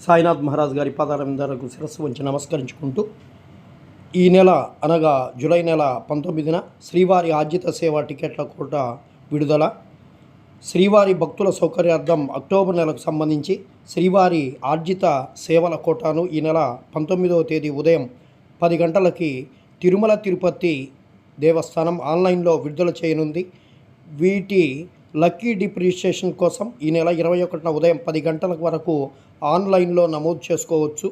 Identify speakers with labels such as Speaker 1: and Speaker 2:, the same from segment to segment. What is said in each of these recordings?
Speaker 1: సాయినాథ్ మహారాజ్ గారి పాదారవిందాలకు శిరస్సు వంచి నమస్కరించుకుంటూ ఈ నెల అనగా జూలై నెల 19న శ్రీవారి ఆర్జిత సేవ టికెట్ల కోట విడుదల. శ్రీవారి భక్తుల సౌకర్యార్థం అక్టోబర్ నెలకు సంబంధించి శ్రీవారి ఆర్జిత సేవల కోటాను ఈ నెల 19వ తేదీ ఉదయం 10 గంటలకి తిరుమల తిరుపతి దేవస్థానం ఆన్లైన్లో విడుదల చేయనుంది. వీటి లక్కీ డిప్ రిజిస్ట్రేషన్ కోసం ఈ నెల 21న ఉదయం 10 గంటల వరకు ఆన్లైన్లో నమోదు చేసుకోవచ్చు.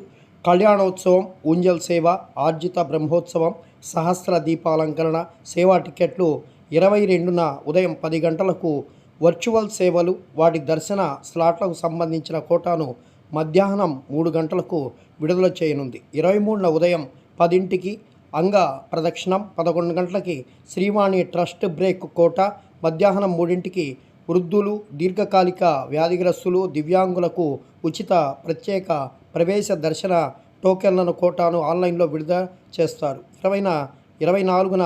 Speaker 1: కళ్యాణోత్సవం, ఊంజల్ సేవ, ఆర్జిత బ్రహ్మోత్సవం, సహస్ర దీపాలంకరణ సేవా టికెట్లు 22న ఉదయం 10 గంటలకు, వర్చువల్ సేవలు వాటి దర్శన స్లాట్లకు సంబంధించిన కోటాను మధ్యాహ్నం 3 గంటలకు విడుదల చేయనుంది. 23న ఉదయం 10ంటికి అంగ ప్రదక్షిణం, 11 గంటలకి శ్రీవాణి ట్రస్ట్ బ్రేక్ కోట, మధ్యాహ్నం 3ంటికి వృద్ధులు, దీర్ఘకాలిక వ్యాధిగ్రస్తులు, దివ్యాంగులకు ఉచిత ప్రత్యేక ప్రవేశ దర్శన టోకెన్లను కోటాను ఆన్లైన్లో విడుదల చేస్తారు. 24న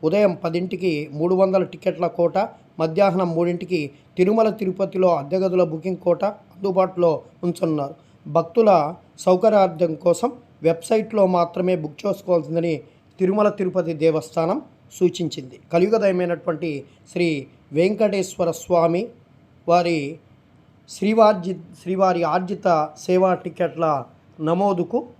Speaker 1: ఉదయం 10ంటికి 300 టికెట్ల కోట, మధ్యాహ్నం 3ంటికి తిరుమల తిరుపతిలో అద్దె గదుల బుకింగ్ కోట అందుబాటులో ఉంచున్నారు. భక్తుల సౌకర్యార్థం కోసం వెబ్సైట్లో మాత్రమే బుక్ చేసుకోవాల్సిందని తిరుమల తిరుపతి దేవస్థానం సూచించింది. కలియుగదయమైనటువంటి శ్రీ వెంకటేశ్వర స్వామి వారి శ్రీవారి ఆర్జిత సేవా టికెట్ల నమోదుకు